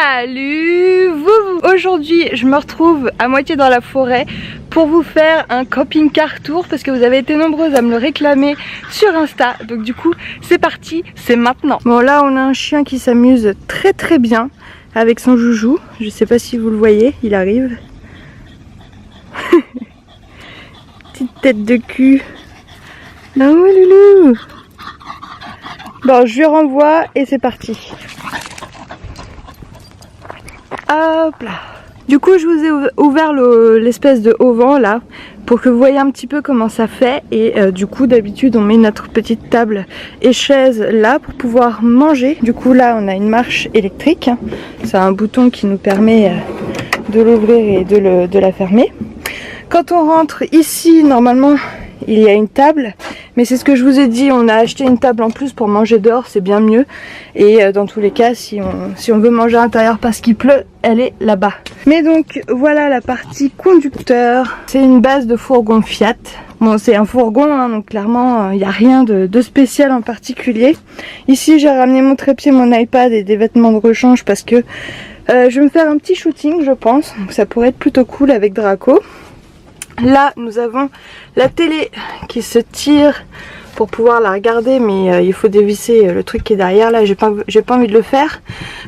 Salut vous. Aujourd'hui je me retrouve à moitié dans la forêt pour vous faire un camping-car tour parce que vous avez été nombreuses à me le réclamer sur Insta. Donc du coup c'est parti, c'est maintenant. Bon là on a un chien qui s'amuse très bien avec son joujou. Je sais pas si vous le voyez, il arrive. Petite tête de cul. Non loulou. Bon je lui renvoie et c'est parti. Hop là. Du coup je vous ai ouvert l'espèce de auvent là pour que vous voyez un petit peu comment ça fait et du coup d'habitude on met notre petite table et chaise là pour pouvoir manger. Du coup là on a une marche électrique, c'est un bouton qui nous permet de l'ouvrir et de la fermer. Quand on rentre ici normalement il y a une table, mais c'est ce que je vous ai dit, on a acheté une table en plus pour manger dehors, c'est bien mieux. Et dans tous les cas, si on veut manger à l'intérieur parce qu'il pleut, elle est là-bas. Mais donc voilà la partie conducteur. C'est une base de fourgon Fiat. Bon, c'est un fourgon, hein, donc clairement il n'y a rien de spécial en particulier. Ici j'ai ramené mon trépied, mon iPad et des vêtements de rechange parce que je vais me faire un petit shooting je pense. Donc ça pourrait être plutôt cool avec Draco. Là nous avons la télé qui se tire pour pouvoir la regarder, mais il faut dévisser le truc qui est derrière. Là j'ai pas envie de le faire.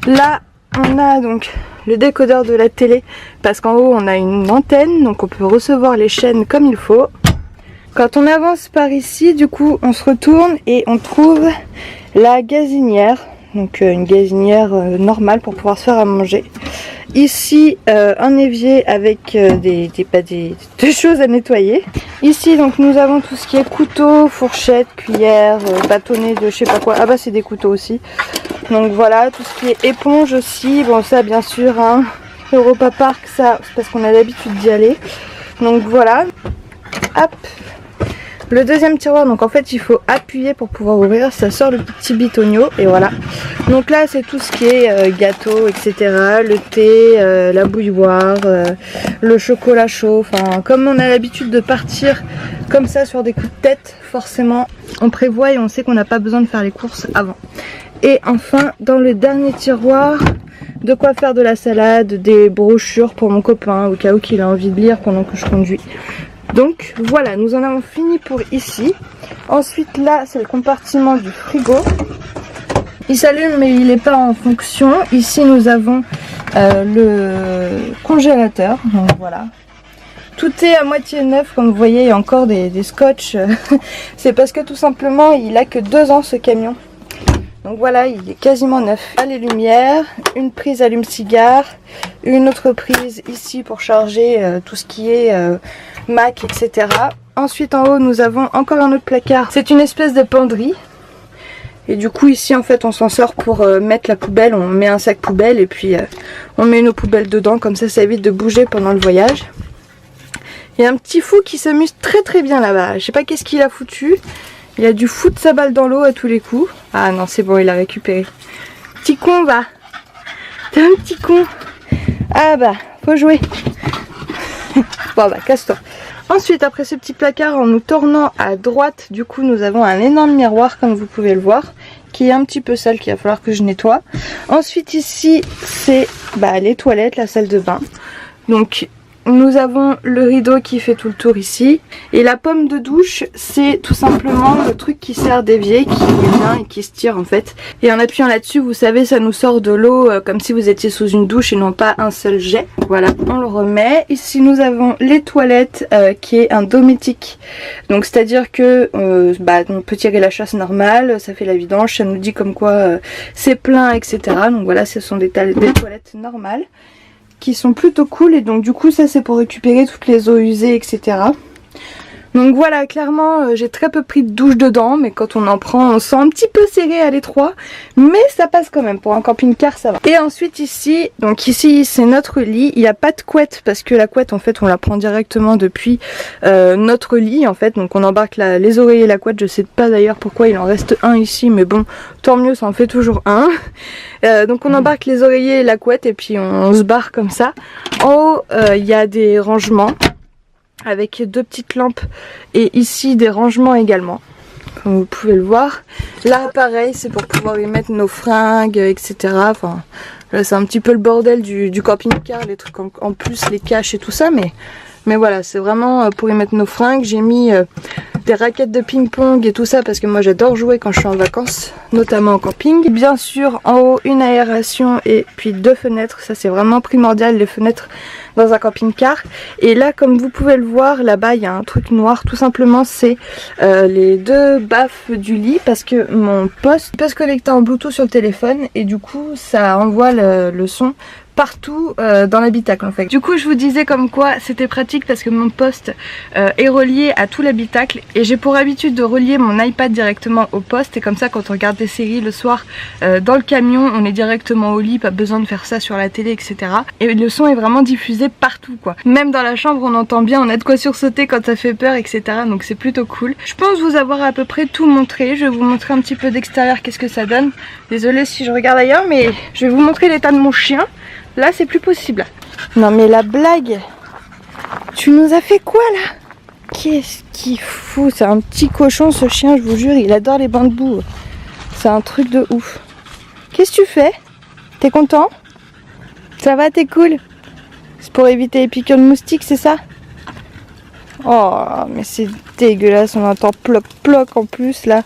Là on a donc le décodeur de la télé parce qu'en haut on a une antenne, donc on peut recevoir les chaînes comme il faut. Quand on avance par ici du coup on se retourne et on trouve la gazinière, donc une gazinière normale pour pouvoir se faire à manger. Ici un évier avec des choses à nettoyer. Ici donc nous avons tout ce qui est couteau, fourchette, cuillère, bâtonnet de je sais pas quoi. Ah bah c'est des couteaux aussi. Donc voilà, tout ce qui est éponge aussi. Bon ça bien sûr hein, Europa Park, ça c'est parce qu'on a l'habitude d'y aller. Donc voilà. Hop. Le deuxième tiroir, donc en fait il faut appuyer pour pouvoir ouvrir, ça sort le petit bitonio et voilà. Donc là c'est tout ce qui est gâteau etc, le thé, la bouilloire, le chocolat chaud, enfin comme on a l'habitude de partir comme ça sur des coups de tête, forcément on prévoit et on sait qu'on n'a pas besoin de faire les courses avant. Et enfin dans le dernier tiroir, de quoi faire de la salade, des brochures pour mon copain au cas où qu'il a envie de lire pendant que je conduis. Donc voilà, nous en avons fini pour ici. Ensuite là c'est le compartiment du frigo. Il s'allume mais il n'est pas en fonction. Ici nous avons le congélateur. Donc voilà. Tout est à moitié neuf comme vous voyez, il y a encore des scotch. C'est parce que tout simplement il a que 2 ans ce camion. Donc voilà, il est quasiment neuf. Là, les lumières, une prise allume-cigare, une autre prise ici pour charger tout ce qui est Mac, etc. Ensuite en haut nous avons encore un autre placard. C'est une espèce de penderie. Et du coup ici en fait on s'en sort pour mettre la poubelle. On met un sac poubelle et puis on met nos poubelles dedans. Comme ça évite de bouger pendant le voyage. Il y a un petit fou qui s'amuse très bien là-bas. Je sais pas qu'est-ce qu'il a foutu. Il a dû foutre sa balle dans l'eau à tous les coups. Ah non c'est bon, il a récupéré. Petit con va. T'es un petit con. Ah bah faut jouer. Bon bah casse-toi. Ensuite après ce petit placard, en nous tournant à droite, du coup nous avons un énorme miroir comme vous pouvez le voir, qui est un petit peu sale, qu'il va falloir que je nettoie. Ensuite ici c'est les toilettes, la salle de bain. Donc nous avons le rideau qui fait tout le tour ici. Et la pomme de douche, c'est tout simplement le truc qui sert d'évier, qui est bien et qui se tire en fait. Et en appuyant là-dessus, vous savez, ça nous sort de l'eau comme si vous étiez sous une douche et non pas un seul jet. Voilà, on le remet. Ici, nous avons les toilettes qui est un dométique. Donc c'est-à-dire que on peut tirer la chasse normale, ça fait la vidange, ça nous dit comme quoi c'est plein, etc. Donc voilà, ce sont des toilettes normales qui sont plutôt cool et donc du coup ça c'est pour récupérer toutes les eaux usées etc. Donc voilà, clairement j'ai très peu pris de douche dedans, mais quand on en prend on se sent un petit peu serré à l'étroit, mais ça passe quand même, pour un camping-car ça va. Et ensuite ici, donc ici c'est notre lit, il n'y a pas de couette parce que la couette en fait on la prend directement depuis notre lit en fait, donc on embarque les oreillers et la couette, je sais pas d'ailleurs pourquoi il en reste un ici, mais bon tant mieux, ça en fait toujours un. Donc on embarque les oreillers et la couette et puis on se barre comme ça. En haut il y a des rangements avec 2 petites lampes et ici des rangements également comme vous pouvez le voir. Là pareil c'est pour pouvoir y mettre nos fringues etc. Enfin Là c'est un petit peu le bordel du camping-car, les trucs en plus, les caches et tout ça, mais voilà, c'est vraiment pour y mettre nos fringues. J'ai mis des raquettes de ping-pong et tout ça parce que moi j'adore jouer quand je suis en vacances, notamment en camping. Bien sûr, en haut, une aération et puis 2 fenêtres. Ça c'est vraiment primordial, les fenêtres dans un camping-car. Et là, comme vous pouvez le voir, là-bas il y a un truc noir. Tout simplement, c'est les 2 baffes du lit parce que mon poste peut se connecter en Bluetooth sur le téléphone et du coup ça envoie le son partout dans l'habitacle en fait. Du coup je vous disais comme quoi c'était pratique parce que mon poste est relié à tout l'habitacle et j'ai pour habitude de relier mon iPad directement au poste et comme ça quand on regarde des séries le soir dans le camion on est directement au lit, pas besoin de faire ça sur la télé etc. Et le son est vraiment diffusé partout quoi. Même dans la chambre on entend bien, on a de quoi sursauter quand ça fait peur etc. Donc c'est plutôt cool. Je pense vous avoir à peu près tout montré. Je vais vous montrer un petit peu d'extérieur qu'est-ce que ça donne. Désolée si je regarde ailleurs mais je vais vous montrer l'état de mon chien. Là c'est plus possible. Non mais la blague. Tu nous as fait quoi là? Qu'est-ce qu'il fout? C'est un petit cochon ce chien, je vous jure, il adore les bains de boue. C'est un truc de ouf. Qu'est-ce que tu fais? T'es content? Ça va, t'es cool? C'est pour éviter les piqûres de moustiques, c'est ça? Oh mais c'est dégueulasse, on entend ploc ploc en plus là.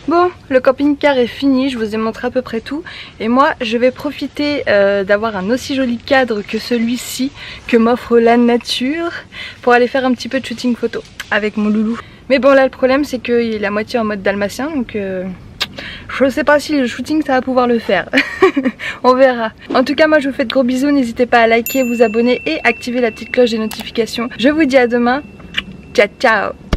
Bon, le camping-car est fini, je vous ai montré à peu près tout. Et moi, je vais profiter d'avoir un aussi joli cadre que celui-ci que m'offre la nature pour aller faire un petit peu de shooting photo avec mon loulou. Mais bon, là, le problème, c'est qu'il est la moitié en mode dalmatien, donc je sais pas si le shooting, ça va pouvoir le faire. On verra. En tout cas, moi, je vous fais de gros bisous. N'hésitez pas à liker, vous abonner et activer la petite cloche des notifications. Je vous dis à demain. Ciao, ciao!